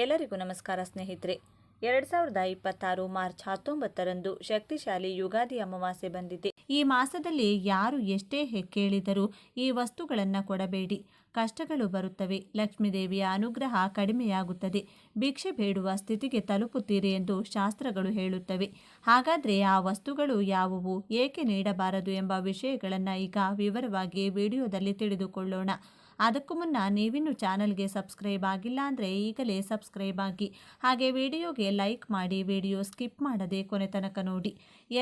ಎಲ್ಲರಿಗೂ ನಮಸ್ಕಾರ ಸ್ನೇಹಿತರೆ. 2026 ಮಾರ್ಚ್ 19ರಂದು ಶಕ್ತಿಶಾಲಿ ಯುಗಾದಿ ಅಮಾವಾಸ್ಯೆ ಬಂದಿದೆ. ಈ ಮಾಸದಲ್ಲಿ ಯಾರು ಎಷ್ಟೇ ಕೇಳಿದರೂ ಈ ವಸ್ತುಗಳನ್ನು ಕೊಡಬೇಡಿ. ಕಷ್ಟಗಳು ಬರುತ್ತವೆ. ಲಕ್ಷ್ಮೀದೇವಿಯ ಅನುಗ್ರಹ ಕಡಿಮೆಯಾಗುತ್ತದೆ. ಭಿಕ್ಷೆ ಬೇಡುವ ಸ್ಥಿತಿಗೆ ತಲುಪುತ್ತೀರಿ ಎಂದು ಶಾಸ್ತ್ರಗಳು ಹೇಳುತ್ತವೆ. ಹಾಗಾದರೆ ಆ ವಸ್ತುಗಳು ಯಾವುವು, ಏಕೆ ನೀಡಬಾರದು ಎಂಬ ವಿಷಯಗಳನ್ನು ಈಗ ವಿವರವಾಗಿ ವಿಡಿಯೋದಲ್ಲಿ ತಿಳಿದುಕೊಳ್ಳೋಣ. ಅದಕ್ಕೂ ಮುನ್ನ ನೀವಿನ್ನು ಚಾನಲ್ಗೆ ಸಬ್ಸ್ಕ್ರೈಬ್ ಆಗಿಲ್ಲ ಅಂದರೆ ಈಗಲೇ ಸಬ್ಸ್ಕ್ರೈಬ್ ಆಗಿ, ಹಾಗೆ ವಿಡಿಯೋಗೆ ಲೈಕ್ ಮಾಡಿ, ವಿಡಿಯೋ ಸ್ಕಿಪ್ ಮಾಡದೆ ಕೊನೆ ತನಕ ನೋಡಿ.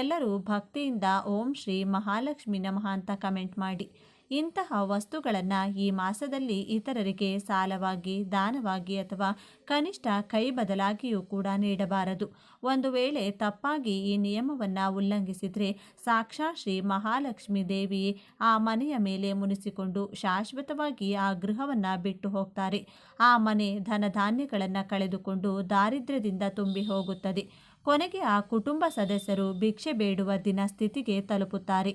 ಎಲ್ಲರೂ ಭಕ್ತಿಯಿಂದ ಓಂ ಶ್ರೀ ಮಹಾಲಕ್ಷ್ಮಿ ನಮಃ ಅಂತ ಕಮೆಂಟ್ ಮಾಡಿ. ಇಂತಹ ವಸ್ತುಗಳನ್ನು ಈ ಮಾಸದಲ್ಲಿ ಇತರರಿಗೆ ಸಾಲವಾಗಿ, ದಾನವಾಗಿ ಅಥವಾ ಕನಿಷ್ಠ ಕೈ ಬದಲಾಗಿಯೂ ಕೂಡ ನೀಡಬಾರದು. ಒಂದು ವೇಳೆ ತಪ್ಪಾಗಿ ಈ ನಿಯಮವನ್ನು ಉಲ್ಲಂಘಿಸಿದರೆ ಸಾಕ್ಷಾತ್ ಶ್ರೀ ಮಹಾಲಕ್ಷ್ಮಿ ದೇವಿ ಆ ಮನೆಯ ಮೇಲೆ ಮುನಿಸಿಕೊಂಡು ಶಾಶ್ವತವಾಗಿ ಆ ಗೃಹವನ್ನು ಬಿಟ್ಟು ಹೋಗ್ತಾರೆ. ಆ ಮನೆ ಧನಧಾನ್ಯಗಳನ್ನು ಕಳೆದುಕೊಂಡು ದಾರಿದ್ರ್ಯದಿಂದ ತುಂಬಿ ಹೋಗುತ್ತದೆ. ಕೊನೆಗೆ ಆ ಕುಟುಂಬ ಸದಸ್ಯರು ಭಿಕ್ಷೆ ಬೇಡುವ ದಿನ ಸ್ಥಿತಿಗೆ ತಲುಪುತ್ತಾರೆ.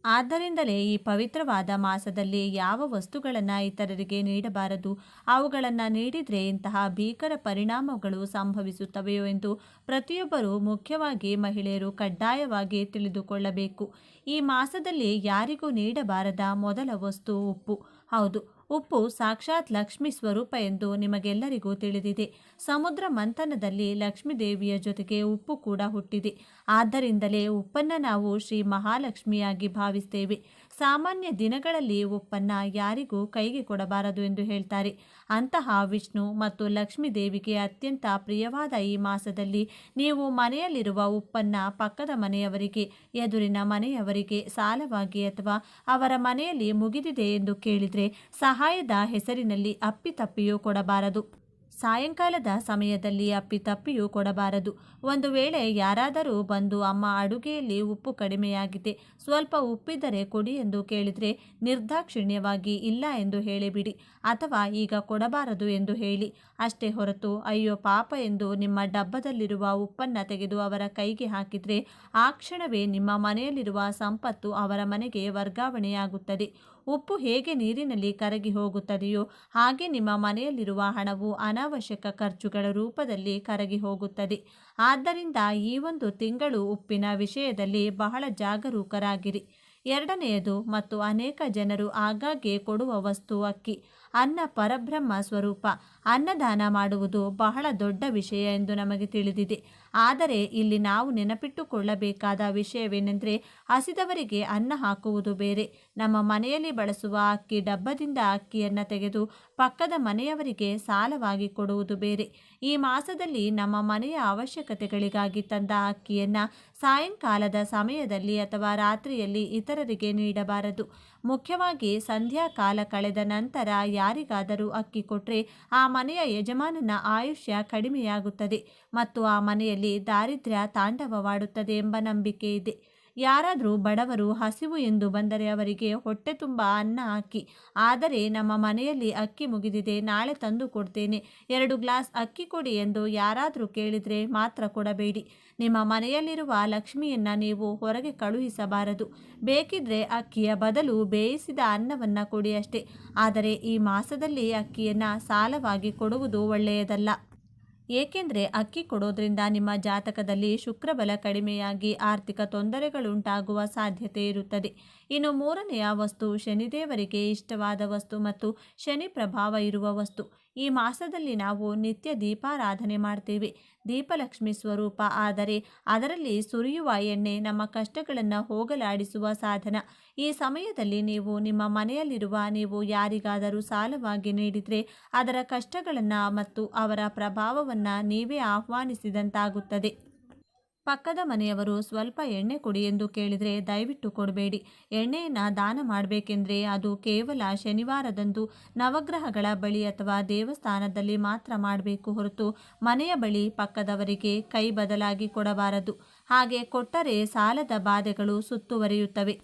ಆದ್ದರಿಂದಲೇ ಈ ಪವಿತ್ರವಾದ ಮಾಸದಲ್ಲಿ ಯಾವ ವಸ್ತುಗಳನ್ನು ಇತರರಿಗೆ ನೀಡಬಾರದು, ಅವುಗಳನ್ನು ನೀಡಿದರೆ ಇಂತಹ ಭೀಕರ ಪರಿಣಾಮಗಳು ಸಂಭವಿಸುತ್ತವೆಯೋ ಎಂದು ಪ್ರತಿಯೊಬ್ಬರೂ, ಮುಖ್ಯವಾಗಿ ಮಹಿಳೆಯರು ಕಡ್ಡಾಯವಾಗಿ ತಿಳಿದುಕೊಳ್ಳಬೇಕು. ಈ ಮಾಸದಲ್ಲಿ ಯಾರಿಗೂ ನೀಡಬಾರದ ಮೊದಲ ವಸ್ತು ಉಪ್ಪು. ಹೌದು, ಉಪ್ಪು ಸಾಕ್ಷಾತ್ ಲಕ್ಷ್ಮಿ ಸ್ವರೂಪ ಎಂದು ನಿಮಗೆಲ್ಲರಿಗೂ ತಿಳಿದಿದೆ. ಸಮುದ್ರ ಮಂಥನದಲ್ಲಿ ಲಕ್ಷ್ಮೀದೇವಿಯ ಜೊತೆಗೆ ಉಪ್ಪು ಕೂಡ ಹುಟ್ಟಿದೆ. ಆದ್ದರಿಂದಲೇ ಉಪ್ಪನ್ನು ನಾವು ಶ್ರೀ ಮಹಾಲಕ್ಷ್ಮಿಯಾಗಿ ಭಾವಿಸ್ತೇವೆ. ಸಾಮಾನ್ಯ ದಿನಗಳಲ್ಲಿ ಉಪ್ಪನ್ನು ಯಾರಿಗೂ ಕೈಗೆ ಕೊಡಬಾರದು ಎಂದು ಹೇಳ್ತಾರೆ. ಅಂತಹ ವಿಷ್ಣು ಮತ್ತು ಲಕ್ಷ್ಮೀ ದೇವಿಗೆ ಅತ್ಯಂತ ಪ್ರಿಯವಾದ ಈ ಮಾಸದಲ್ಲಿ ನೀವು ಮನೆಯಲ್ಲಿರುವ ಉಪ್ಪನ್ನು ಪಕ್ಕದ ಮನೆಯವರಿಗೆ, ಎದುರಿನ ಮನೆಯವರಿಗೆ ಸಾಲವಾಗಿ ಅಥವಾ ಅವರ ಮನೆಯಲ್ಲಿ ಮುಗಿದಿದೆ ಎಂದು ಕೇಳಿದರೆ ಸಹಾಯದ ಹೆಸರಿನಲ್ಲಿ ಅಪ್ಪಿತಪ್ಪಿಯೂ ಕೊಡಬಾರದು. ಸಾಯಂಕಾಲದ ಸಮಯದಲ್ಲಿ ಅಪ್ಪಿತಪ್ಪಿಯೂ ಕೊಡಬಾರದು. ಒಂದು ವೇಳೆ ಯಾರಾದರೂ ಬಂದು ಅಮ್ಮ ಅಡುಗೆಯಲ್ಲಿ ಉಪ್ಪು ಕಡಿಮೆಯಾಗಿದೆ, ಸ್ವಲ್ಪ ಉಪ್ಪಿದ್ದರೆ ಕೊಡಿ ಎಂದು ಕೇಳಿದರೆ ನಿರ್ದಾಕ್ಷಿಣ್ಯವಾಗಿ ಇಲ್ಲ ಎಂದು ಹೇಳಿಬಿಡಿ, ಅಥವಾ ಈಗ ಕೊಡಬಾರದು ಎಂದು ಹೇಳಿ. ಅಷ್ಟೇ ಹೊರತು ಅಯ್ಯೋ ಪಾಪ ಎಂದು ನಿಮ್ಮ ಡಬ್ಬದಲ್ಲಿರುವ ಉಪ್ಪನ್ನು ತೆಗೆದು ಅವರ ಕೈಗೆ ಹಾಕಿದರೆ ಆ ಕ್ಷಣವೇ ನಿಮ್ಮ ಮನೆಯಲ್ಲಿರುವ ಸಂಪತ್ತು ಅವರ ಮನೆಗೆ ವರ್ಗಾವಣೆಯಾಗುತ್ತದೆ. ಉಪ್ಪು ಹೇಗೆ ನೀರಿನಲ್ಲಿ ಕರಗಿ ಹೋಗುತ್ತದೆಯೋ ಹಾಗೆ ನಿಮ್ಮ ಮನೆಯಲ್ಲಿರುವ ಹಣವು ಅನಾವಶ್ಯಕ ಖರ್ಚುಗಳ ರೂಪದಲ್ಲಿ ಕರಗಿ ಹೋಗುತ್ತದೆ. ಆದ್ದರಿಂದ ಈ ಒಂದು ತಿಂಗಳು ಉಪ್ಪಿನ ವಿಷಯದಲ್ಲಿ ಬಹಳ ಜಾಗರೂಕರಾಗಿರಿ. ಎರಡನೆಯದು ಮತ್ತು ಅನೇಕ ಜನರು ಆಗಾಗ್ಗೆ ಕೊಡುವ ವಸ್ತು ಅಕ್ಕಿ. ಅನ್ನ ಪರಬ್ರಹ್ಮ ಸ್ವರೂಪ. ಅನ್ನದಾನ ಮಾಡುವುದು ಬಹಳ ದೊಡ್ಡ ವಿಷಯ ಎಂದು ನಮಗೆ ತಿಳಿದಿದೆ. ಆದರೆ ಇಲ್ಲಿ ನಾವು ನೆನಪಿಟ್ಟುಕೊಳ್ಳಬೇಕಾದ ವಿಷಯವೇನೆಂದರೆ, ಹಸಿದವರಿಗೆ ಅನ್ನ ಹಾಕುವುದು ಬೇರೆ, ನಮ್ಮ ಮನೆಯಲ್ಲಿ ಬಳಸುವ ಅಕ್ಕಿ ಡಬ್ಬದಿಂದ ಅಕ್ಕಿಯನ್ನು ತೆಗೆದು ಪಕ್ಕದ ಮನೆಯವರಿಗೆ ಸಾಲವಾಗಿ ಕೊಡುವುದು ಬೇರೆ. ಈ ಮಾಸದಲ್ಲಿ ನಮ್ಮ ಮನೆಯ ಅವಶ್ಯಕತೆಗಳಿಗಾಗಿ ತಂದ ಅಕ್ಕಿಯನ್ನು ಸಾಯಂಕಾಲದ ಸಮಯದಲ್ಲಿ ಅಥವಾ ರಾತ್ರಿಯಲ್ಲಿ ಇತರರಿಗೆ ನೀಡಬಾರದು. ಮುಖ್ಯವಾಗಿ ಸಂಧ್ಯಾಕಾಲ ಕಳೆದ ನಂತರ ಯಾರಿಗಾದರೂ ಅಕ್ಕಿ ಕೊಟ್ಟರೆ ಆ ಮನೆಯ ಯಜಮಾನನ ಆಯುಷ್ಯ ಕಡಿಮೆಯಾಗುತ್ತದೆ ಮತ್ತು ಆ ಮನೆಯಲ್ಲಿ ದಾರಿದ್ರ್ಯ ತಾಂಡವವಾಡುತ್ತದೆ ಎಂಬ ನಂಬಿಕೆ ಇದೆ. ಯಾರಾದರೂ ಬಡವರು ಹಸಿವು ಎಂದು ಬಂದರೆ ಅವರಿಗೆ ಹೊಟ್ಟೆ ತುಂಬ ಅನ್ನ ಹಾಕಿ. ಆದರೆ ನಮ್ಮ ಮನೆಯಲ್ಲಿ ಅಕ್ಕಿ ಮುಗಿದಿದೆ, ನಾಳೆ ತಂದು ಕೊಡ್ತೇನೆ, 2 ಗ್ಲಾಸ್ ಅಕ್ಕಿ ಕೊಡಿ ಎಂದು ಯಾರಾದರೂ ಕೇಳಿದರೆ ಮಾತ್ರ ಕೊಡಬೇಡಿ. ನಿಮ್ಮ ಮನೆಯಲ್ಲಿರುವ ಲಕ್ಷ್ಮಿಯನ್ನು ನೀವು ಹೊರಗೆ ಕಳುಹಿಸಬಾರದು. ಬೇಕಿದ್ರೆ ಅಕ್ಕಿಯ ಬದಲು ಬೇಯಿಸಿದ ಅನ್ನವನ್ನು ಕೊಡಿ ಅಷ್ಟೇ. ಆದರೆ ಈ ಮಾಸದಲ್ಲಿ ಅಕ್ಕಿಯನ್ನು ಸಾಲವಾಗಿ ಕೊಡುವುದು ಒಳ್ಳೆಯದಲ್ಲ. ಏಕೆಂದರೆ ಅಕ್ಕಿ ಕೊಡೋದ್ರಿಂದ ನಿಮ್ಮ ಜಾತಕದಲ್ಲಿ ಶುಕ್ರಬಲ ಕಡಿಮೆಯಾಗಿ ಆರ್ಥಿಕ ತೊಂದರೆಗಳುಂಟಾಗುವ ಸಾಧ್ಯತೆ ಇರುತ್ತದೆ. ಇನ್ನು ಮೂರನೆಯ ವಸ್ತು ಶನಿದೇವರಿಗೆ ಇಷ್ಟವಾದ ವಸ್ತು ಮತ್ತು ಶನಿ ಪ್ರಭಾವ ಇರುವ ವಸ್ತು. ಈ ಮಾಸದಲ್ಲಿ ನಾವು ನಿತ್ಯ ದೀಪಾರಾಧನೆ ಮಾಡ್ತೇವೆ. ದೀಪಲಕ್ಷ್ಮಿ ಸ್ವರೂಪ, ಆದರೆ ಅದರಲ್ಲಿ ಸುರಿಯುವ ಎಣ್ಣೆ ನಮ್ಮ ಕಷ್ಟಗಳನ್ನು ಹೋಗಲಾಡಿಸುವ ಸಾಧನ. ಈ ಸಮಯದಲ್ಲಿ ನೀವು ನಿಮ್ಮ ಮನೆಯಲ್ಲಿರುವ ನೀವು ಯಾರಿಗಾದರೂ ಸಾಲವಾಗಿ ನೀಡಿದರೆ ಅದರ ಕಷ್ಟಗಳನ್ನು ಮತ್ತು ಅವರ ಪ್ರಭಾವವನ್ನು ನೀವೇ ಆಹ್ವಾನಿಸಿದಂತಾಗುತ್ತದೆ. ಪಕ್ಕದ ಮನೆಯವರು ಸ್ವಲ್ಪ ಎಣ್ಣೆ ಕೊಡಿ ಎಂದು ಕೇಳಿದರೆ ದಯವಿಟ್ಟು ಕೊಡಬೇಡಿ. ಎಣ್ಣೆಯನ್ನು ದಾನ ಮಾಡಬೇಕೆಂದರೆ ಅದು ಕೇವಲ ಶನಿವಾರದಂದು ನವಗ್ರಹಗಳ ಬಳಿ ಅಥವಾ ದೇವಸ್ಥಾನದಲ್ಲಿ ಮಾತ್ರ ಮಾಡಬೇಕು ಹೊರತು ಮನೆಯ ಬಳಿ ಪಕ್ಕದವರಿಗೆ ಕೈ ಬದಲಾಗಿ ಕೊಡಬಾರದು. ಹಾಗೆ ಕೊಟ್ಟರೆ ಸಾಲದ ಬಾಧೆಗಳು ಸುತ್ತುವರಿಯುತ್ತವೆ.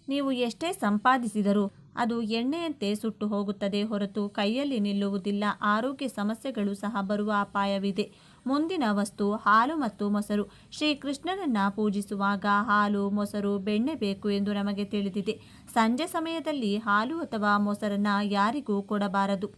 ನೀವು ಎಷ್ಟೇ ಸಂಪಾದಿಸಿದರೂ ಅದು ಎಣ್ಣೆಯಂತೆ ಸುಟ್ಟು ಹೋಗುತ್ತದೆ ಹೊರತು ಕೈಯಲ್ಲಿ ನಿಲ್ಲುವುದಿಲ್ಲ. ಆರೋಗ್ಯ ಸಮಸ್ಯೆಗಳು ಸಹ ಬರುವ ಅಪಾಯವಿದೆ. ಮುಂದಿನ ವಸ್ತು ಹಾಲು ಮತ್ತು ಮೊಸರು. ಶ್ರೀಕೃಷ್ಣನನ್ನು ಪೂಜಿಸುವಾಗ ಹಾಲು, ಮೊಸರು, ಬೆಣ್ಣೆ ಬೇಕು ಎಂದು ನಮಗೆ ತಿಳಿದಿದೆ. ಸಂಜೆ ಸಮಯದಲ್ಲಿ ಹಾಲು ಅಥವಾ ಮೊಸರನ್ನು ಯಾರಿಗೂ ಕೊಡಬಾರದು.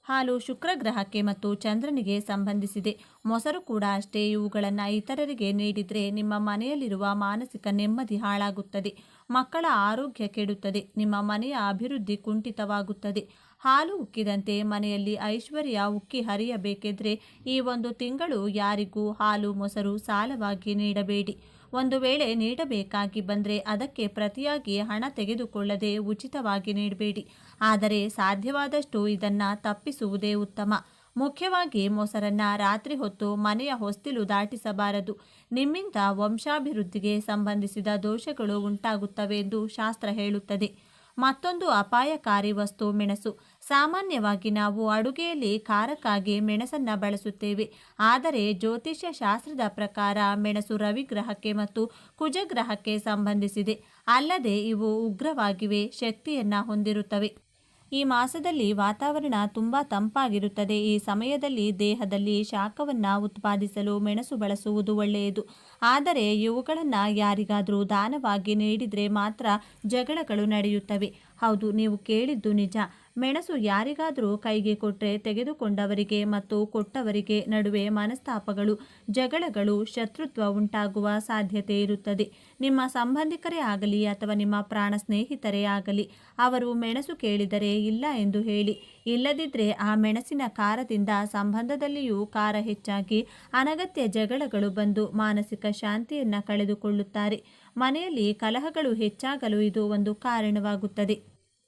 ಹಾಲು ಶುಕ್ರ ಗ್ರಹಕ್ಕೆ ಮತ್ತು ಚಂದ್ರನಿಗೆ ಸಂಬಂಧಿಸಿದೆ. ಮೊಸರು ಕೂಡ ಅಷ್ಟೇ. ಇವುಗಳನ್ನು ಇತರರಿಗೆ ನೀಡಿದರೆ ನಿಮ್ಮ ಮನೆಯಲ್ಲಿರುವ ಮಾನಸಿಕ ನೆಮ್ಮದಿ ಹಾಳಾಗುತ್ತದೆ, ಮಕ್ಕಳ ಆರೋಗ್ಯ ಕೆಡುತ್ತದೆ, ನಿಮ್ಮ ಮನೆಯ ಅಭಿವೃದ್ಧಿ ಕುಂಠಿತವಾಗುತ್ತದೆ. ಹಾಲು ಉಕ್ಕಿದಂತೆ ಮನೆಯಲ್ಲಿ ಐಶ್ವರ್ಯ ಉಕ್ಕಿ ಹರಿಯಬೇಕೆಂದರೆ ಈ ಒಂದು ತಿಂಗಳು ಯಾರಿಗೂ ಹಾಲು ಮೊಸರು ಸಾಲವಾಗಿ ನೀಡಬೇಡಿ. ಒಂದು ವೇಳೆ ನೀಡಬೇಕಾಗಿ ಬಂದರೆ ಅದಕ್ಕೆ ಪ್ರತಿಯಾಗಿ ಹಣ ತೆಗೆದುಕೊಳ್ಳದೆ ಉಚಿತವಾಗಿ ನೀಡಬೇಡಿ. ಆದರೆ ಸಾಧ್ಯವಾದಷ್ಟು ಇದನ್ನು ತಪ್ಪಿಸುವುದೇ ಉತ್ತಮ. ಮುಖ್ಯವಾಗಿ ಮೊಸರನ್ನು ರಾತ್ರಿ ಹೊತ್ತು ಮನೆಯ ಹೊಸ್ತಿಲು ದಾಟಿಸಬಾರದು. ನಿಮ್ಮಿಂದ ವಂಶಾಭಿವೃದ್ಧಿಗೆ ಸಂಬಂಧಿಸಿದ ದೋಷಗಳು ಉಂಟಾಗುತ್ತವೆ ಎಂದು ಶಾಸ್ತ್ರ ಹೇಳುತ್ತದೆ. ಮತ್ತೊಂದು ಅಪಾಯಕಾರಿ ವಸ್ತು ಮೆಣಸು. ಸಾಮಾನ್ಯವಾಗಿ ನಾವು ಅಡುಗೆಯಲ್ಲಿ ಖಾರಕ್ಕಾಗಿ ಮೆಣಸನ್ನು ಬಳಸುತ್ತೇವೆ. ಆದರೆ ಜ್ಯೋತಿಷ್ಯ ಶಾಸ್ತ್ರದ ಪ್ರಕಾರ ಮೆಣಸು ರವಿಗ್ರಹಕ್ಕೆ ಮತ್ತು ಕುಜಗ್ರಹಕ್ಕೆ ಸಂಬಂಧಿಸಿದೆ. ಅಲ್ಲದೆ ಇವು ಉಗ್ರವಾಗಿವೆ, ಶಕ್ತಿಯನ್ನು ಹೊಂದಿರುತ್ತವೆ. ಈ ಮಾಸದಲ್ಲಿ ವಾತಾವರಣ ತುಂಬ ತಂಪಾಗಿರುತ್ತದೆ. ಈ ಸಮಯದಲ್ಲಿ ದೇಹದಲ್ಲಿ ಶಾಖವನ್ನು ಉತ್ಪಾದಿಸಲು ಮೆಣಸು ಬಳಸುವುದು ಒಳ್ಳೆಯದು. ಆದರೆ ಇವುಗಳನ್ನು ಯಾರಿಗಾದರೂ ದಾನವಾಗಿ ನೀಡಿದರೆ ಮಾತ್ರ ಜಗಳಗಳು ನಡೆಯುತ್ತವೆ. ಹೌದು, ನೀವು ಕೇಳಿದ್ದು ನಿಜ. ಮೆಣಸು ಯಾರಿಗಾದರೂ ಕೈಗೆ ಕೊಟ್ಟರೆ ತೆಗೆದುಕೊಂಡವರಿಗೆ ಮತ್ತು ಕೊಟ್ಟವರಿಗೆ ನಡುವೆ ಮನಸ್ತಾಪಗಳು, ಜಗಳಗಳು, ಶತ್ರುತ್ವ ಉಂಟಾಗುವ ಸಾಧ್ಯತೆ ಇರುತ್ತದೆ. ನಿಮ್ಮ ಸಂಬಂಧಿಕರೇ ಆಗಲಿ ಅಥವಾ ನಿಮ್ಮ ಪ್ರಾಣ ಸ್ನೇಹಿತರೇ ಆಗಲಿ, ಅವರು ಮೆಣಸು ಕೇಳಿದರೆ ಇಲ್ಲ ಎಂದು ಹೇಳಿ. ಇಲ್ಲದಿದ್ದರೆ ಆ ಮೆಣಸಿನ ಖಾರದಿಂದ ಸಂಬಂಧದಲ್ಲಿಯೂ ಖಾರ ಹೆಚ್ಚಾಗಿ ಅನಗತ್ಯ ಜಗಳಗಳು ಬಂದು ಮಾನಸಿಕ ಶಾಂತಿಯನ್ನು ಕಳೆದುಕೊಳ್ಳುತ್ತಾರೆ. ಮನೆಯಲ್ಲಿ ಕಲಹಗಳು ಹೆಚ್ಚಾಗಲು ಇದು ಒಂದು ಕಾರಣವಾಗುತ್ತದೆ.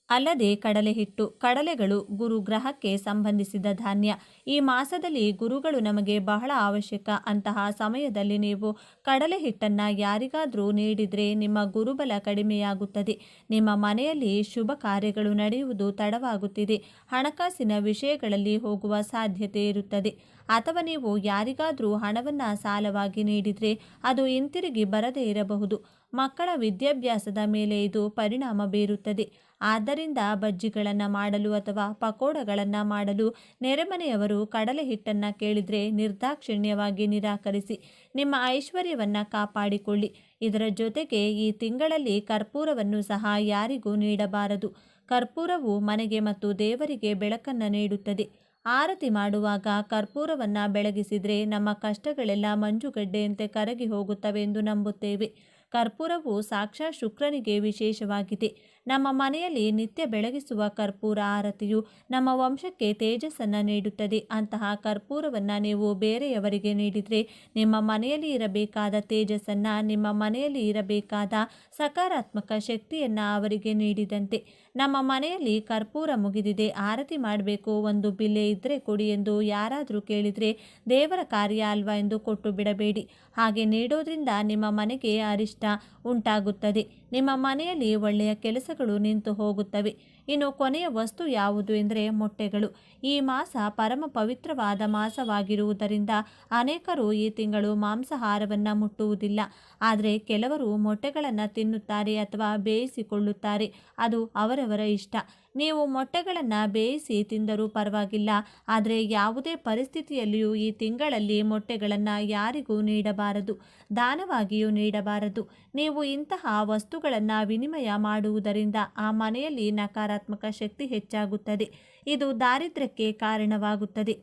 ಅಲ್ಲದೆ ಕಡಲೆ ಹಿಟ್ಟು. ಕಡಲೆಗಳು ಗುರು ಗ್ರಹಕ್ಕೆ ಸಂಬಂಧಿಸಿದ ಧಾನ್ಯ. ಈ ಮಾಸದಲ್ಲಿ ಗುರುಗಳು ನಮಗೆ ಬಹಳ ಅವಶ್ಯಕ. ಅಂತಹ ಸಮಯದಲ್ಲಿ ನೀವು ಕಡಲೆ ಹಿಟ್ಟನ್ನು ಯಾರಿಗಾದರೂ ನೀಡಿದರೆ ನಿಮ್ಮ ಗುರುಬಲ ಕಡಿಮೆಯಾಗುತ್ತದೆ. ನಿಮ್ಮ ಮನೆಯಲ್ಲಿ ಶುಭ ಕಾರ್ಯಗಳು ನಡೆಯುವುದು ತಡವಾಗುತ್ತಿದೆ. ಹಣಕಾಸಿನ ವಿಷಯಗಳಲ್ಲಿ ಹೋಗುವ ಸಾಧ್ಯತೆ ಇರುತ್ತದೆ. ಅಥವಾ ನೀವು ಯಾರಿಗಾದರೂ ಹಣವನ್ನು ಸಾಲವಾಗಿ ನೀಡಿದರೆ ಅದು ಹಿಂತಿರುಗಿ ಬರದೇ ಇರಬಹುದು. ಮಕ್ಕಳ ವಿದ್ಯಾಭ್ಯಾಸದ ಮೇಲೆ ಇದು ಪರಿಣಾಮ ಬೀರುತ್ತದೆ. ಆದ್ದರಿಂದ ಬಜ್ಜಿಗಳನ್ನು ಮಾಡಲು ಅಥವಾ ಪಕೋಡಗಳನ್ನು ಮಾಡಲು ನೆರೆಮನೆಯವರು ಕಡಲೆ ಹಿಟ್ಟನ್ನು ಕೇಳಿದರೆ ನಿರ್ದಾಕ್ಷಿಣ್ಯವಾಗಿ ನಿರಾಕರಿಸಿ. ನಿಮ್ಮ ಐಶ್ವರ್ಯವನ್ನು ಕಾಪಾಡಿಕೊಳ್ಳಿ. ಇದರ ಜೊತೆಗೆ ಈ ತಿಂಗಳಲ್ಲಿ ಕರ್ಪೂರವನ್ನು ಸಹ ಯಾರಿಗೂ ನೀಡಬಾರದು. ಕರ್ಪೂರವು ಮನೆಗೆ ಮತ್ತು ದೇವರಿಗೆ ಬೆಳಕನ್ನು ನೀಡುತ್ತದೆ. ಆರತಿ ಮಾಡುವಾಗ ಕರ್ಪೂರವನ್ನು ಬೆಳಗಿಸಿದರೆ ನಮ್ಮ ಕಷ್ಟಗಳೆಲ್ಲ ಮಂಜುಗಡ್ಡೆಯಂತೆ ಕರಗಿ ಹೋಗುತ್ತವೆ ಎಂದು ನಂಬುತ್ತೇವೆ. ಕರ್ಪೂರವು ಸಾಕ್ಷಾತ್ ಶುಕ್ರನಿಗೆ ವಿಶೇಷವಾಗಿದೆ. ನಮ್ಮ ಮನೆಯಲ್ಲಿ ನಿತ್ಯ ಬೆಳಗಿಸುವ ಕರ್ಪೂರ ಆರತಿಯು ನಮ್ಮ ವಂಶಕ್ಕೆ ತೇಜಸ್ಸನ್ನು ನೀಡುತ್ತದೆ. ಅಂತಹ ಕರ್ಪೂರವನ್ನು ನೀವು ಬೇರೆಯವರಿಗೆ ನೀಡಿದರೆ ನಿಮ್ಮ ಮನೆಯಲ್ಲಿ ಇರಬೇಕಾದ ತೇಜಸ್ಸನ್ನು, ನಿಮ್ಮ ಮನೆಯಲ್ಲಿ ಇರಬೇಕಾದ ಸಕಾರಾತ್ಮಕ ಶಕ್ತಿಯನ್ನು ಅವರಿಗೆ ನೀಡಿದಂತೆ. ನಮ್ಮ ಮನೆಯಲ್ಲಿ ಕರ್ಪೂರ ಮುಗಿದಿದೆ, ಆರತಿ ಮಾಡಬೇಕು, ಒಂದು ಬಿಲ್ಲೆ ಇದ್ದರೆ ಕೊಡಿ ಎಂದು ಯಾರಾದರೂ ಕೇಳಿದರೆ ದೇವರ ಕಾರ್ಯ ಅಲ್ವಾ ಎಂದು ಕೊಟ್ಟು ಬಿಡಬೇಡಿ. ಹಾಗೆ ನೀಡೋದ್ರಿಂದ ನಿಮ್ಮ ಮನೆಗೆ ಅರಿಷ್ಟ ಉಂಟಾಗುತ್ತದೆ. ನಿಮ್ಮ ಮನೆಯಲ್ಲಿ ಒಳ್ಳೆಯ ಕೆಲಸಗಳು ನಿಂತು ಹೋಗುತ್ತವೆ. ಇನ್ನು ಕೊನೆಯ ವಸ್ತು ಯಾವುದು ಎಂದರೆ ಮೊಟ್ಟೆಗಳು. ಈ ಮಾಸ ಪರಮ ಪವಿತ್ರವಾದ ಮಾಸವಾಗಿರುವುದರಿಂದ ಅನೇಕರು ಈ ತಿಂಗಳು ಮಾಂಸಾಹಾರವನ್ನು ಮುಟ್ಟುವುದಿಲ್ಲ. ಆದರೆ ಕೆಲವರು ಮೊಟ್ಟೆಗಳನ್ನು ತಿನ್ನುತ್ತಾರೆ ಅಥವಾ ಬೇಯಿಸಿಕೊಳ್ಳುತ್ತಾರೆ. ಅದು ಅವರವರ ಇಷ್ಟ. ನೀವು ಮೊಟ್ಟೆಗಳನ್ನು ಬೇಯಿಸಿ ತಿಂದರೂ ಪರವಾಗಿಲ್ಲ. ಆದರೆ ಯಾವುದೇ ಪರಿಸ್ಥಿತಿಯಲ್ಲಿಯೂ ಈ ತಿಂಗಳಲ್ಲಿ ಮೊಟ್ಟೆಗಳನ್ನು ಯಾರಿಗೂ ನೀಡಬಾರದು, ದಾನವಾಗಿಯೂ ನೀಡಬಾರದು. ನೀವು ಇಂತಹ ವಸ್ತುಗಳನ್ನು ವಿನಿಮಯ ಮಾಡುವುದರಿಂದ ಆ ಮನೆಯಲ್ಲಿ ನಕಾರಾತ್ಮಕ ಶಕ್ತಿ ಹೆಚ್ಚಾಗುತ್ತದೆ. ಇದು ದಾರಿದ್ರ್ಯಕ್ಕೆ ಕಾರಣವಾಗುತ್ತದೆ.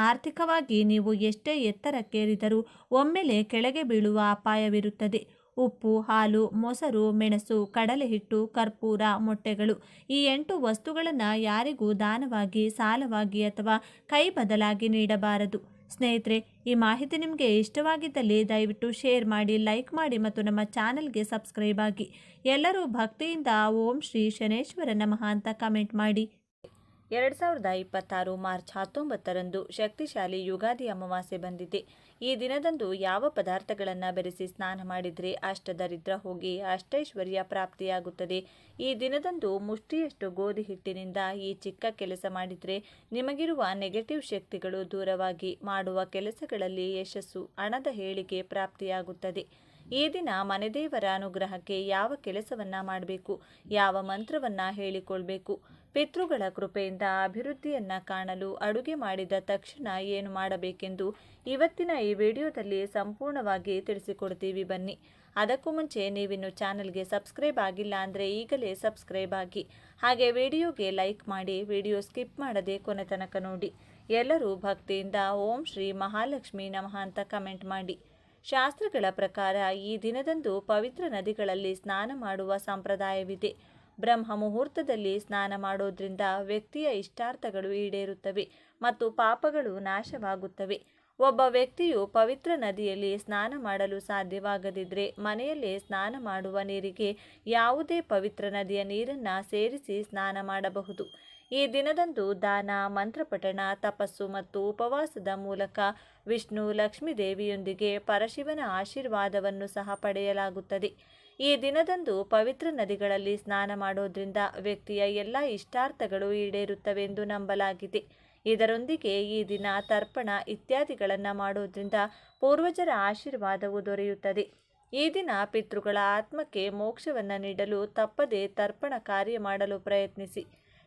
ಆರ್ಥಿಕವಾಗಿ ನೀವು ಎಷ್ಟೇ ಎತ್ತರಕ್ಕೇರಿದರೂ ಒಮ್ಮೆಲೆ ಕೆಳಗೆ ಬೀಳುವ ಅಪಾಯವಿರುತ್ತದೆ. ಉಪ್ಪು, ಹಾಲು, ಮೊಸರು, ಮೆಣಸು, ಕಡಲೆ ಹಿಟ್ಟು, ಕರ್ಪೂರ, ಮೊಟ್ಟೆಗಳು ಈ 8 ವಸ್ತುಗಳನ್ನು ಯಾರಿಗೂ ದಾನವಾಗಿ, ಸಾಲವಾಗಿ ಅಥವಾ ಕೈ ಬದಲಾಗಿ ನೀಡಬಾರದು. ಸ್ನೇಹಿತರೆ, ಈ ಮಾಹಿತಿ ನಿಮಗೆ ಇಷ್ಟವಾಗಿದ್ದಲ್ಲಿ ದಯವಿಟ್ಟು ಶೇರ್ ಮಾಡಿ, ಲೈಕ್ ಮಾಡಿ ಮತ್ತು ನಮ್ಮ ಚಾನಲ್ಗೆ ಸಬ್ಸ್ಕ್ರೈಬ್ ಆಗಿ. ಎಲ್ಲರೂ ಭಕ್ತಿಯಿಂದ ಓಂ ಶ್ರೀ ಶನೇಶ್ವರ ನಮಃ ಅಂತ ಕಮೆಂಟ್ ಮಾಡಿ. 2026 ಮಾರ್ಚ್ 19ರಂದು ಶಕ್ತಿಶಾಲಿ ಯುಗಾದಿ ಅಮಾವಾಸ್ಯೆ ಬಂದಿದೆ. ಈ ದಿನದಂದು ಯಾವ ಪದಾರ್ಥಗಳನ್ನು ಬೆರೆಸಿ ಸ್ನಾನ ಮಾಡಿದರೆ ಅಷ್ಟದರಿದ್ರ ಹೋಗಿ ಅಷ್ಟೈಶ್ವರ್ಯ ಪ್ರಾಪ್ತಿಯಾಗುತ್ತದೆ. ಈ ದಿನದಂದು ಮುಷ್ಟಿಯಷ್ಟು ಗೋಧಿ ಹಿಟ್ಟಿನಿಂದ ಈ ಚಿಕ್ಕ ಕೆಲಸ ಮಾಡಿದರೆ ನಿಮಗಿರುವ ನೆಗೆಟಿವ್ ಶಕ್ತಿಗಳು ದೂರವಾಗಿ ಮಾಡುವ ಕೆಲಸಗಳಲ್ಲಿ ಯಶಸ್ಸು, ಹಣದ ಏಳಿಗೆ ಪ್ರಾಪ್ತಿಯಾಗುತ್ತದೆ. ಈ ದಿನ ಮನೆದೇವರ ಅನುಗ್ರಹಕ್ಕೆ ಯಾವ ಕೆಲಸವನ್ನು ಮಾಡಬೇಕು, ಯಾವ ಮಂತ್ರವನ್ನು ಹೇಳಿಕೊಳ್ಬೇಕು, ಪಿತೃಗಳ ಕೃಪೆಯಿಂದ ಅಭಿವೃದ್ಧಿಯನ್ನು ಕಾಣಲು ಅಡುಗೆ ಮಾಡಿದ ತಕ್ಷಣ ಏನು ಮಾಡಬೇಕೆಂದು ಇವತ್ತಿನ ಈ ವಿಡಿಯೋದಲ್ಲಿ ಸಂಪೂರ್ಣವಾಗಿ ತಿಳಿಸಿಕೊಡ್ತೀವಿ. ಬನ್ನಿ. ಅದಕ್ಕೂ ಮುಂಚೆ ನೀವಿನ್ನು ಚಾನಲ್ಗೆ ಸಬ್ಸ್ಕ್ರೈಬ್ ಆಗಿಲ್ಲ ಅಂದರೆ ಈಗಲೇ ಸಬ್ಸ್ಕ್ರೈಬ್ ಆಗಿ, ಹಾಗೆ ವಿಡಿಯೋಗೆ ಲೈಕ್ ಮಾಡಿ, ವಿಡಿಯೋ ಸ್ಕಿಪ್ ಮಾಡದೆ ಕೊನೆ ತನಕ ನೋಡಿ. ಎಲ್ಲರೂ ಭಕ್ತಿಯಿಂದ ಓಂ ಶ್ರೀ ಮಹಾಲಕ್ಷ್ಮಿ ನಮಃ ಅಂತ ಕಮೆಂಟ್ ಮಾಡಿ. ಶಾಸ್ತ್ರಗಳ ಪ್ರಕಾರ ಈ ದಿನದಂದು ಪವಿತ್ರ ನದಿಗಳಲ್ಲಿ ಸ್ನಾನ ಮಾಡುವ ಸಂಪ್ರದಾಯವಿದೆ. ಬ್ರಹ್ಮ ಮುಹೂರ್ತದಲ್ಲಿ ಸ್ನಾನ ಮಾಡೋದ್ರಿಂದ ವ್ಯಕ್ತಿಯ ಇಷ್ಟಾರ್ಥಗಳು ಈಡೇರುತ್ತವೆ ಮತ್ತು ಪಾಪಗಳು ನಾಶವಾಗುತ್ತವೆ. ಒಬ್ಬ ವ್ಯಕ್ತಿಯು ಪವಿತ್ರ ನದಿಯಲ್ಲಿ ಸ್ನಾನ ಮಾಡಲು ಸಾಧ್ಯವಾಗದಿದ್ದರೆ ಮನೆಯಲ್ಲೇ ಸ್ನಾನ ಮಾಡುವ ನೀರಿಗೆ ಯಾವುದೇ ಪವಿತ್ರ ನದಿಯ ನೀರನ್ನು ಸೇರಿಸಿ ಸ್ನಾನ ಮಾಡಬಹುದು. ಈ ದಿನದಂದು ದಾನ, ಮಂತ್ರಪಠಣ, ತಪಸ್ಸು ಮತ್ತು ಉಪವಾಸದ ಮೂಲಕ ವಿಷ್ಣು ಲಕ್ಷ್ಮೀ ದೇವಿಯೊಂದಿಗೆ ಪರಶಿವನ ಆಶೀರ್ವಾದವನ್ನು ಸಹ ಪಡೆಯಲಾಗುತ್ತದೆ. ಈ ದಿನದಂದು ಪವಿತ್ರ ನದಿಗಳಲ್ಲಿ ಸ್ನಾನ ಮಾಡೋದ್ರಿಂದ ವ್ಯಕ್ತಿಯ ಎಲ್ಲ ಇಷ್ಟಾರ್ಥಗಳು ಈಡೇರುತ್ತವೆಂದು ನಂಬಲಾಗಿದೆ. ಇದರೊಂದಿಗೆ ಈ ದಿನ ತರ್ಪಣ ಇತ್ಯಾದಿಗಳನ್ನು ಮಾಡೋದ್ರಿಂದ ಪೂರ್ವಜರ ಆಶೀರ್ವಾದವು ದೊರೆಯುತ್ತದೆ. ಈ ದಿನ ಪಿತೃಗಳ ಆತ್ಮಕ್ಕೆ ಮೋಕ್ಷವನ್ನು ನೀಡಲು ತಪ್ಪದೆ ತರ್ಪಣ ಕಾರ್ಯ ಮಾಡಲು ಪ್ರಯತ್ನಿಸಿ.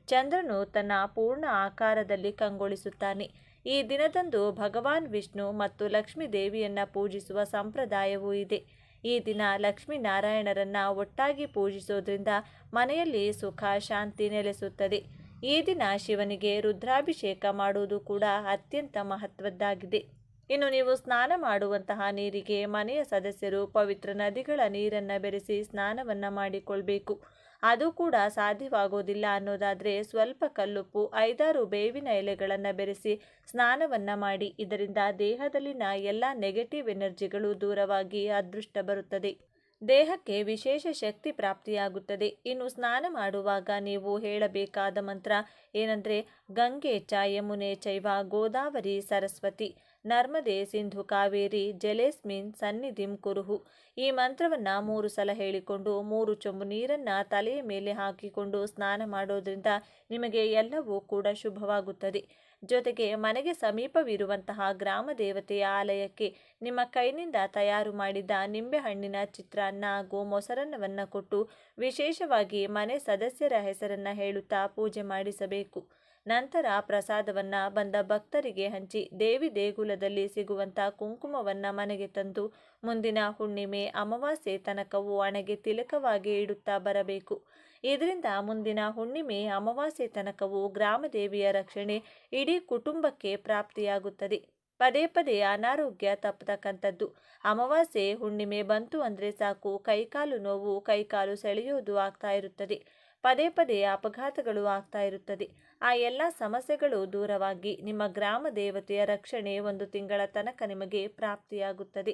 ಚಂದ್ರನು ತನ್ನ ಪೂರ್ಣ ಆಕಾರದಲ್ಲಿ ಕಂಗೊಳಿಸುತ್ತಾನೆ. ಈ ದಿನದಂದು ಭಗವಾನ್ ವಿಷ್ಣು ಮತ್ತು ಲಕ್ಷ್ಮೀ ದೇವಿಯನ್ನು ಪೂಜಿಸುವ ಸಂಪ್ರದಾಯವೂ ಇದೆ. ಈ ದಿನ ಲಕ್ಷ್ಮೀನಾರಾಯಣರನ್ನು ಒಟ್ಟಾಗಿ ಪೂಜಿಸೋದ್ರಿಂದ ಮನೆಯಲ್ಲಿ ಸುಖ ಶಾಂತಿ ನೆಲೆಸುತ್ತದೆ. ಈ ದಿನ ಶಿವನಿಗೆ ರುದ್ರಾಭಿಷೇಕ ಮಾಡುವುದು ಕೂಡ ಅತ್ಯಂತ ಮಹತ್ವದ್ದಾಗಿದೆ. ಇನ್ನು ನೀವು ಸ್ನಾನ ಮಾಡುವಂತಹ ನೀರಿಗೆ ಮನೆಯ ಸದಸ್ಯರು ಪವಿತ್ರ ನದಿಗಳ ನೀರನ್ನು ಬೆರೆಸಿ ಸ್ನಾನವನ್ನು ಮಾಡಿಕೊಳ್ಬೇಕು. ಅದು ಕೂಡ ಸಾಧ್ಯವಾಗೋದಿಲ್ಲ ಅನ್ನೋದಾದರೆ ಸ್ವಲ್ಪ ಕಲ್ಲುಪ್ಪು, 5-6 ಬೇವಿನ ಎಲೆಗಳನ್ನು ಬೆರೆಸಿ ಸ್ನಾನವನ್ನು ಮಾಡಿ. ಇದರಿಂದ ದೇಹದಲ್ಲಿನ ಎಲ್ಲ ನೆಗೆಟಿವ್ ಎನರ್ಜಿಗಳು ದೂರವಾಗಿ ಅದೃಷ್ಟ ಬರುತ್ತದೆ. ದೇಹಕ್ಕೆ ವಿಶೇಷ ಶಕ್ತಿ ಪ್ರಾಪ್ತಿಯಾಗುತ್ತದೆ. ಇನ್ನು ಸ್ನಾನ ಮಾಡುವಾಗ ನೀವು ಹೇಳಬೇಕಾದ ಮಂತ್ರ ಏನಂದರೆ ಗಂಗೆ ಚ ಯಮುನೆ ಚೈವ ಗೋದಾವರಿ ಸರಸ್ವತಿ ನರ್ಮದೆ ಸಿಂಧು ಕಾವೇರಿ ಜಲೇಸ್ಮಿನ್ ಸನ್ನಿಧಿಂ ಕುರುಹು. ಈ ಮಂತ್ರವನ್ನು 3 ಸಲ ಹೇಳಿಕೊಂಡು 3 ಚೊಂಬು ನೀರನ್ನು ತಲೆಯ ಮೇಲೆ ಹಾಕಿಕೊಂಡು ಸ್ನಾನ ಮಾಡೋದ್ರಿಂದ ನಿಮಗೆ ಎಲ್ಲವೂ ಕೂಡ ಶುಭವಾಗುತ್ತದೆ. ಜೊತೆಗೆ ಮನೆಗೆ ಸಮೀಪವಿರುವಂತಹ ಗ್ರಾಮ ದೇವತೆಯ ಆಲಯಕ್ಕೆ ನಿಮ್ಮ ಕೈನಿಂದ ತಯಾರು ಮಾಡಿದ ನಿಂಬೆಹಣ್ಣಿನ ಚಿತ್ರಾನ್ನ ಹಾಗೂ ಮೊಸರನ್ನವನ್ನು ಕೊಟ್ಟು ವಿಶೇಷವಾಗಿ ಮನೆ ಸದಸ್ಯರ ಹೆಸರನ್ನು ಹೇಳುತ್ತಾ ಪೂಜೆ ಮಾಡಿಸಬೇಕು. ನಂತರ ಪ್ರಸಾದವನ್ನು ಬಂದ ಭಕ್ತರಿಗೆ ಹಂಚಿ ದೇವಿ ದೇಗುಲದಲ್ಲಿ ಸಿಗುವಂಥ ಕುಂಕುಮವನ್ನು ಮನೆಗೆ ತಂದು ಮುಂದಿನ ಹುಣ್ಣಿಮೆ ಅಮಾವಾಸ್ಯೆ ತನಕವೂ ಹಣೆಗೆ ತಿಲಕವಾಗಿ ಇಡುತ್ತಾ ಬರಬೇಕು. ಇದರಿಂದ ಮುಂದಿನ ಹುಣ್ಣಿಮೆ ಅಮಾವಾಸ್ಯೆ ತನಕವೂ ಗ್ರಾಮದೇವಿಯ ರಕ್ಷಣೆ ಇಡೀ ಕುಟುಂಬಕ್ಕೆ ಪ್ರಾಪ್ತಿಯಾಗುತ್ತದೆ. ಪದೇ ಪದೇ ಅನಾರೋಗ್ಯ ತಪ್ಪತಕ್ಕಂಥದ್ದು. ಅಮಾವಾಸ್ಯೆ ಹುಣ್ಣಿಮೆ ಬಂತು ಅಂದರೆ ಸಾಕು, ಕೈಕಾಲು ನೋವು, ಕೈಕಾಲು ಸೆಳೆಯೋದು ಆಗ್ತಾ ಇರುತ್ತದೆ. ಪದೇ ಪದೇ ಅಪಘಾತಗಳು ಆಗ್ತಾ ಇರುತ್ತದೆ. ಆ ಎಲ್ಲ ಸಮಸ್ಯೆಗಳು ದೂರವಾಗಿ ನಿಮ್ಮ ಗ್ರಾಮ ದೇವತೆಯ ರಕ್ಷಣೆ 1 ತಿಂಗಳ ತನಕ ನಿಮಗೆ ಪ್ರಾಪ್ತಿಯಾಗುತ್ತದೆ.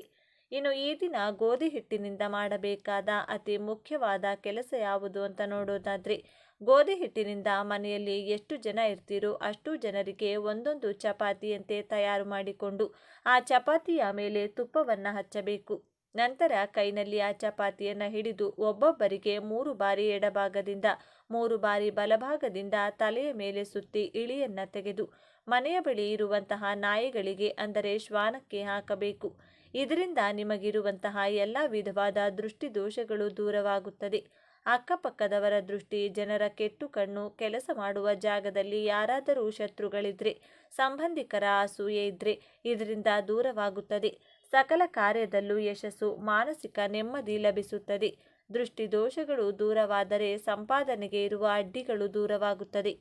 ಇನ್ನು ಈ ದಿನ ಗೋಧಿ ಹಿಟ್ಟಿನಿಂದ ಮಾಡಬೇಕಾದ ಅತಿ ಮುಖ್ಯವಾದ ಕೆಲಸ ಯಾವುದು ಅಂತ ನೋಡೋದಾದರೆ, ಗೋಧಿ ಹಿಟ್ಟಿನಿಂದ ಮನೆಯಲ್ಲಿ ಎಷ್ಟು ಜನ ಇರ್ತೀರೋ ಅಷ್ಟು ಜನರಿಗೆ ಒಂದೊಂದು ಚಪಾತಿಯಂತೆ ತಯಾರು ಮಾಡಿಕೊಂಡು ಆ ಚಪಾತಿಯ ಮೇಲೆ ತುಪ್ಪವನ್ನು ಹಚ್ಚಬೇಕು. ನಂತರ ಕೈನಲ್ಲಿ ಆ ಚಪಾತಿಯನ್ನು ಹಿಡಿದು ಒಬ್ಬೊಬ್ಬರಿಗೆ 3 ಬಾರಿ ಎಡಭಾಗದಿಂದ 3 ಬಾರಿ ಬಲಭಾಗದಿಂದ ತಲೆಯ ಮೇಲೆ ಸುತ್ತಿ ಇಳಿಯನ್ನು ತೆಗೆದು ಮನೆಯ ಬಳಿ ಇರುವಂತಹ ನಾಯಿಗಳಿಗೆ ಅಂದರೆ ಶ್ವಾನಕ್ಕೆ ಹಾಕಬೇಕು. ಇದರಿಂದ ನಿಮಗಿರುವಂತಹ ಎಲ್ಲ ವಿಧವಾದ ದೃಷ್ಟಿ ದೋಷಗಳು ದೂರವಾಗುತ್ತದೆ. ಅಕ್ಕಪಕ್ಕದವರ ದೃಷ್ಟಿ, ಜನರ ಕೆಟ್ಟು ಕಣ್ಣು, ಕೆಲಸ ಮಾಡುವ ಜಾಗದಲ್ಲಿ ಯಾರಾದರೂ ಶತ್ರುಗಳಿದ್ರೆ, ಸಂಬಂಧಿಕರ ಅಸೂಯೆ ಇದ್ದರೆ ಇದರಿಂದ ದೂರವಾಗುತ್ತದೆ. ಸಕಲ ಕಾರ್ಯದಲ್ಲೂ ಯಶಸ್ಸು, ಮಾನಸಿಕ ನೆಮ್ಮದಿ ಲಭಿಸುತ್ತದೆ. ದೃಷ್ಟಿ ದೋಷಗಳು ದೂರವಾದರೆ ಸಂಪಾದನೆಗೆ ಇರುವ ಅಡ್ಡಿಗಳು ದೂರವಾಗುತ್ತದೆ.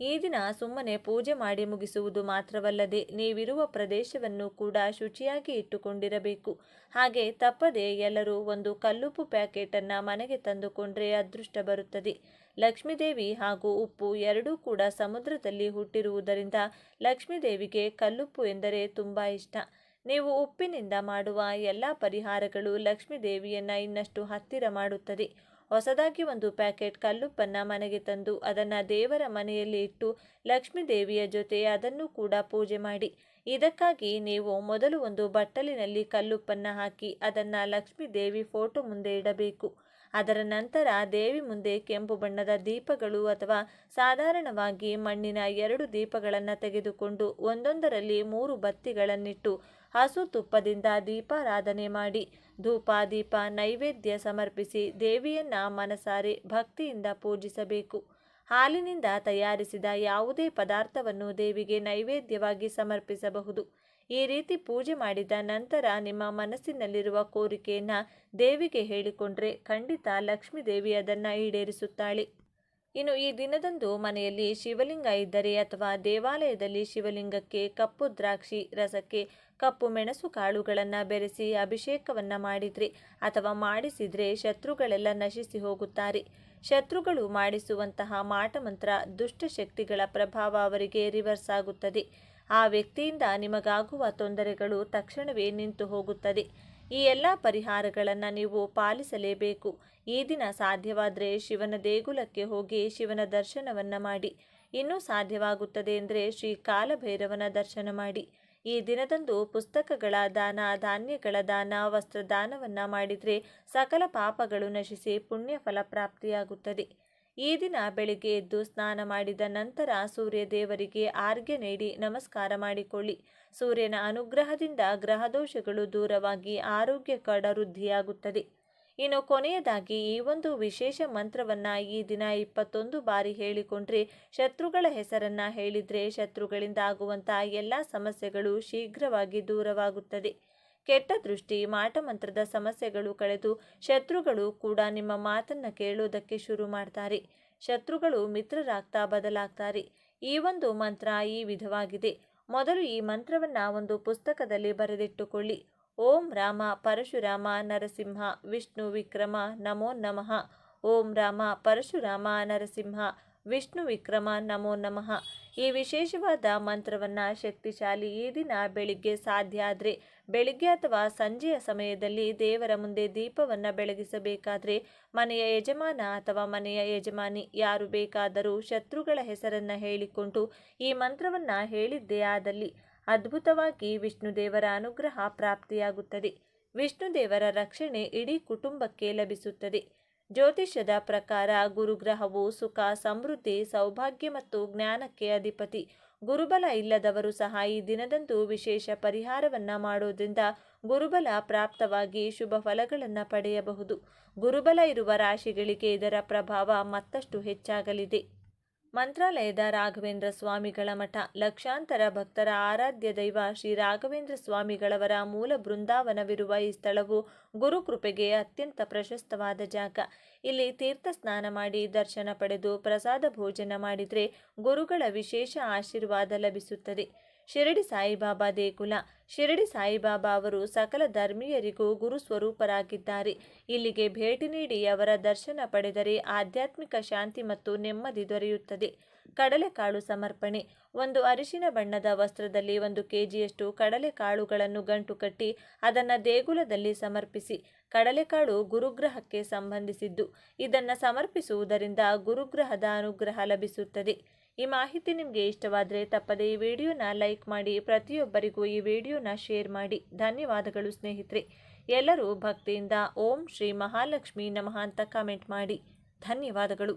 ಈ ದಿನ ಸುಮ್ಮನೆ ಪೂಜೆ ಮಾಡಿ ಮುಗಿಸುವುದು ಮಾತ್ರವಲ್ಲದೆ ನೀವಿರುವ ಪ್ರದೇಶವನ್ನು ಕೂಡ ಶುಚಿಯಾಗಿ ಇಟ್ಟುಕೊಂಡಿರಬೇಕು. ಹಾಗೆ ತಪ್ಪದೆ ಎಲ್ಲರೂ ಒಂದು ಕಲ್ಲುಪ್ಪು ಪ್ಯಾಕೆಟನ್ನು ಮನೆಗೆ ತಂದುಕೊಂಡ್ರೆ ಅದೃಷ್ಟ ಬರುತ್ತದೆ. ಲಕ್ಷ್ಮೀದೇವಿ ಹಾಗೂ ಉಪ್ಪು ಎರಡೂ ಕೂಡ ಸಮುದ್ರದಲ್ಲಿ ಹುಟ್ಟಿರುವುದರಿಂದ ಲಕ್ಷ್ಮೀದೇವಿಗೆ ಕಲ್ಲುಪ್ಪು ಎಂದರೆ ತುಂಬ ಇಷ್ಟ. ನೀವು ಉಪ್ಪಿನಿಂದ ಮಾಡುವ ಎಲ್ಲ ಪರಿಹಾರಗಳು ಲಕ್ಷ್ಮೀದೇವಿಯನ್ನು ಇನ್ನಷ್ಟು ಹತ್ತಿರ ಮಾಡುತ್ತದೆ. ಹೊಸದಾಗಿ 1 ಪ್ಯಾಕೆಟ್ ಕಲ್ಲುಪ್ಪನ್ನು ಮನೆಗೆ ತಂದು ಅದನ್ನು ದೇವರ ಮನೆಯಲ್ಲಿ ಇಟ್ಟು ಲಕ್ಷ್ಮೀದೇವಿಯ ಜೊತೆ ಅದನ್ನು ಕೂಡ ಪೂಜೆ ಮಾಡಿ. ಇದಕ್ಕಾಗಿ ನೀವು ಮೊದಲು ಒಂದು ಬಟ್ಟಲಿನಲ್ಲಿ ಕಲ್ಲುಪ್ಪನ್ನು ಹಾಕಿ ಅದನ್ನು ಲಕ್ಷ್ಮೀದೇವಿ ಫೋಟೋ ಮುಂದೆ ಇಡಬೇಕು. ಅದರ ನಂತರ ದೇವಿ ಮುಂದೆ ಕೆಂಪು ಬಣ್ಣದ ದೀಪಗಳು ಅಥವಾ ಸಾಧಾರಣವಾಗಿ ಮಣ್ಣಿನ 2 ದೀಪಗಳನ್ನು ತೆಗೆದುಕೊಂಡು ಒಂದೊಂದರಲ್ಲಿ 3 ಬತ್ತಿಗಳನ್ನಿಟ್ಟು ಹಸು ತುಪ್ಪದಿಂದ ದೀಪಾರಾಧನೆ ಮಾಡಿ ಧೂಪ ದೀಪ ನೈವೇದ್ಯ ಸಮರ್ಪಿಸಿ ದೇವಿಯನ್ನ ಮನಸಾರೆ ಭಕ್ತಿಯಿಂದ ಪೂಜಿಸಬೇಕು. ಹಾಲಿನಿಂದ ತಯಾರಿಸಿದ ಯಾವುದೇ ಪದಾರ್ಥವನ್ನು ದೇವಿಗೆ ನೈವೇದ್ಯವಾಗಿ ಸಮರ್ಪಿಸಬಹುದು. ಈ ರೀತಿ ಪೂಜೆ ಮಾಡಿದ ನಂತರ ನಿಮ್ಮ ಮನಸ್ಸಿನಲ್ಲಿರುವ ಕೋರಿಕೆಯನ್ನು ದೇವಿಗೆ ಹೇಳಿಕೊಂಡ್ರೆ ಖಂಡಿತ ಲಕ್ಷ್ಮೀ ದೇವಿ ಅದನ್ನು ಈಡೇರಿಸುತ್ತಾಳೆ. ಇನ್ನು ಈ ದಿನದಂದು ಮನೆಯಲ್ಲಿ ಶಿವಲಿಂಗ ಇದ್ದರೆ ಅಥವಾ ದೇವಾಲಯದಲ್ಲಿ ಶಿವಲಿಂಗಕ್ಕೆ ಕಪ್ಪು ದ್ರಾಕ್ಷಿ ರಸಕ್ಕೆ ಕಪ್ಪು ಮೆಣಸು ಕಾಳುಗಳನ್ನು ಬೆರೆಸಿ ಅಭಿಷೇಕವನ್ನು ಮಾಡಿದರೆ ಅಥವಾ ಮಾಡಿಸಿದರೆ ಶತ್ರುಗಳೆಲ್ಲ ನಶಿಸಿ ಹೋಗುತ್ತಾರೆ. ಶತ್ರುಗಳು ಮಾಡಿಸುವಂತಹ ಮಾಟಮಂತ್ರ ದುಷ್ಟಶಕ್ತಿಗಳ ಪ್ರಭಾವ ಅವರಿಗೆ ರಿವರ್ಸ್ ಆಗುತ್ತದೆ. ಆ ವ್ಯಕ್ತಿಯಿಂದ ನಿಮಗಾಗುವ ತೊಂದರೆಗಳು ತಕ್ಷಣವೇ ನಿಂತು ಹೋಗುತ್ತದೆ. ಈ ಎಲ್ಲ ಪರಿಹಾರಗಳನ್ನು ನೀವು ಪಾಲಿಸಲೇಬೇಕು. ಈ ದಿನ ಸಾಧ್ಯವಾದರೆ ಶಿವನ ದೇಗುಲಕ್ಕೆ ಹೋಗಿ ಶಿವನ ದರ್ಶನವನ್ನು ಮಾಡಿ. ಇನ್ನೂ ಸಾಧ್ಯವಾಗುತ್ತದೆ ಅಂದರೆ ಶ್ರೀ ಕಾಲಭೈರವನ ದರ್ಶನ ಮಾಡಿ. ಈ ದಿನದಂದು ಪುಸ್ತಕಗಳ ದಾನ, ಧಾನ್ಯಗಳ ದಾನ, ವಸ್ತ್ರದಾನವನ್ನು ಮಾಡಿದರೆ ಸಕಲ ಪಾಪಗಳು ನಶಿಸಿ ಪುಣ್ಯ ಫಲ ಪ್ರಾಪ್ತಿಯಾಗುತ್ತದೆ. ಈ ದಿನ ಬೆಳಿಗ್ಗೆ ಎದ್ದು ಸ್ನಾನ ಮಾಡಿದ ನಂತರ ಸೂರ್ಯ ದೇವರಿಗೆ ಆರ್ಘ್ಯ ನೀಡಿ ನಮಸ್ಕಾರ ಮಾಡಿಕೊಳ್ಳಿ. ಸೂರ್ಯನ ಅನುಗ್ರಹದಿಂದ ಗ್ರಹದೋಷಗಳು ದೂರವಾಗಿ ಆರೋಗ್ಯಕರ ವೃದ್ಧಿಯಾಗುತ್ತದೆ. ಇನ್ನು ಕೊನೆಯದಾಗಿ ಈ ಒಂದು ವಿಶೇಷ ಮಂತ್ರವನ್ನು ಈ ದಿನ 21 ಬಾರಿ ಹೇಳಿಕೊಂಡ್ರೆ, ಶತ್ರುಗಳ ಹೆಸರನ್ನು ಹೇಳಿದರೆ ಶತ್ರುಗಳಿಂದ ಆಗುವಂಥ ಎಲ್ಲ ಸಮಸ್ಯೆಗಳು ಶೀಘ್ರವಾಗಿ ದೂರವಾಗುತ್ತದೆ. ಕೆಟ್ಟ ದೃಷ್ಟಿ, ಮಾಟಮಂತ್ರದ ಸಮಸ್ಯೆಗಳು ಕಳೆದು ಶತ್ರುಗಳು ಕೂಡ ನಿಮ್ಮ ಮಾತನ್ನು ಕೇಳೋದಕ್ಕೆ ಶುರು ಮಾಡ್ತಾರೆ. ಶತ್ರುಗಳು ಮಿತ್ರರಾಗ್ತಾ ಬದಲಾಗ್ತಾರೆ. ಈ ಒಂದು ಮಂತ್ರ ಈ ವಿಧವಾಗಿದೆ. ಮೊದಲು ಈ ಮಂತ್ರವನ್ನು ಒಂದು ಪುಸ್ತಕದಲ್ಲಿ ಬರೆದಿಟ್ಟುಕೊಳ್ಳಿ. ಓಂ ರಾಮ ಪರಶುರಾಮ ನರಸಿಂಹ ವಿಷ್ಣು ವಿಕ್ರಮ ನಮೋ ನಮಃ. ಓಂ ರಾಮ ಪರಶುರಾಮ ನರಸಿಂಹ ವಿಷ್ಣು ವಿಕ್ರಮ ನಮೋ ನಮಃ. ಈ ವಿಶೇಷವಾದ ಮಂತ್ರವನ್ನು ಶಕ್ತಿಶಾಲಿ ಈ ದಿನ ಬೆಳಿಗ್ಗೆ ಸಾಧ್ಯ ಆದರೆ ಬೆಳಿಗ್ಗೆ ಅಥವಾ ಸಂಜೆಯ ಸಮಯದಲ್ಲಿ ದೇವರ ಮುಂದೆ ದೀಪವನ್ನು ಬೆಳಗಿಸಬೇಕಾದ್ರೆ ಮನೆಯ ಯಜಮಾನ ಅಥವಾ ಮನೆಯ ಯಜಮಾನಿ ಯಾರು ಬೇಕಾದರೂ ಶತ್ರುಗಳ ಹೆಸರನ್ನು ಹೇಳಿಕೊಂಡು ಈ ಮಂತ್ರವನ್ನು ಹೇಳಿದ್ದೇ ಆದಲ್ಲಿ ಅದ್ಭುತವಾಗಿ ವಿಷ್ಣುದೇವರ ಅನುಗ್ರಹ ಪ್ರಾಪ್ತಿಯಾಗುತ್ತದೆ. ವಿಷ್ಣುದೇವರ ರಕ್ಷಣೆ ಇಡೀ ಕುಟುಂಬಕ್ಕೆ ಲಭಿಸುತ್ತದೆ. ಜ್ಯೋತಿಷ್ಯದ ಪ್ರಕಾರ ಗುರುಗ್ರಹವು ಸುಖ, ಸಮೃದ್ಧಿ, ಸೌಭಾಗ್ಯ ಮತ್ತು ಜ್ಞಾನಕ್ಕೆ ಅಧಿಪತಿ. ಗುರುಬಲ ಇಲ್ಲದವರು ಸಹ ಈ ದಿನದಂದು ವಿಶೇಷ ಪರಿಹಾರವನ್ನು ಮಾಡೋದ್ರಿಂದ ಗುರುಬಲ ಪ್ರಾಪ್ತವಾಗಿ ಶುಭ ಫಲಗಳನ್ನು ಪಡೆಯಬಹುದು. ಗುರುಬಲ ಇರುವ ರಾಶಿಗಳಿಗೆ ಇದರ ಪ್ರಭಾವ ಮತ್ತಷ್ಟು ಹೆಚ್ಚಾಗಲಿದೆ. ಮಂತ್ರಾಲಯದ ರಾಘವೇಂದ್ರ ಸ್ವಾಮಿಗಳ ಮಠ ಲಕ್ಷಾಂತರ ಭಕ್ತರ ಆರಾಧ್ಯ ದೈವ ಶ್ರೀ ರಾಘವೇಂದ್ರ ಸ್ವಾಮಿಗಳವರ ಮೂಲ ಬೃಂದಾವನವಿರುವ ಈ ಸ್ಥಳವು ಗುರುಕೃಪೆಗೆ ಅತ್ಯಂತ ಪ್ರಶಸ್ತವಾದ ಜಾಗ. ಇಲ್ಲಿ ತೀರ್ಥ ಸ್ನಾನ ಮಾಡಿ ದರ್ಶನ ಪಡೆದು ಪ್ರಸಾದ ಭೋಜನ ಮಾಡಿದರೆ ಗುರುಗಳ ವಿಶೇಷ ಆಶೀರ್ವಾದ ಲಭಿಸುತ್ತದೆ. ಶಿರಡಿ ಸಾಯಿಬಾಬಾ ದೇಗುಲ. ಶಿರಡಿ ಸಾಯಿಬಾಬಾ ಅವರು ಸಕಲ ಧರ್ಮೀಯರಿಗೂ ಗುರು ಸ್ವರೂಪರಾಗಿದ್ದಾರೆ. ಇಲ್ಲಿಗೆ ಭೇಟಿ ನೀಡಿ ಅವರ ದರ್ಶನ ಪಡೆದರೆ ಆಧ್ಯಾತ್ಮಿಕ ಶಾಂತಿ ಮತ್ತು ನೆಮ್ಮದಿ ದೊರೆಯುತ್ತದೆ. ಕಡಲೆಕಾಳು ಸಮರ್ಪಣೆ. ಒಂದು ಅರಿಶಿನ ಬಣ್ಣದ ವಸ್ತ್ರದಲ್ಲಿ 1 kgಯಷ್ಟು ಕಡಲೆಕಾಳುಗಳನ್ನು ಗಂಟು ಕಟ್ಟಿ ಅದನ್ನು ದೇಗುಲದಲ್ಲಿ ಸಮರ್ಪಿಸಿ. ಕಡಲೆಕಾಳು ಗುರುಗ್ರಹಕ್ಕೆ ಸಂಬಂಧಿಸಿದ್ದು. ಇದನ್ನು ಸಮರ್ಪಿಸುವುದರಿಂದ ಗುರುಗ್ರಹದ ಅನುಗ್ರಹ ಲಭಿಸುತ್ತದೆ. ಈ ಮಾಹಿತಿ ನಿಮಗೆ ಇಷ್ಟವಾದರೆ ತಪ್ಪದೇ ಈ ವಿಡಿಯೋನ ಲೈಕ್ ಮಾಡಿ, ಪ್ರತಿಯೊಬ್ಬರಿಗೂ ಈ ವಿಡಿಯೋನ ಶೇರ್ ಮಾಡಿ. ಧನ್ಯವಾದಗಳು ಸ್ನೇಹಿತರೆ. ಎಲ್ಲರೂ ಭಕ್ತಿಯಿಂದ ಓಂ ಶ್ರೀ ಮಹಾಲಕ್ಷ್ಮಿ ನಮಃ ಅಂತ ಕಾಮೆಂಟ್ ಮಾಡಿ. ಧನ್ಯವಾದಗಳು.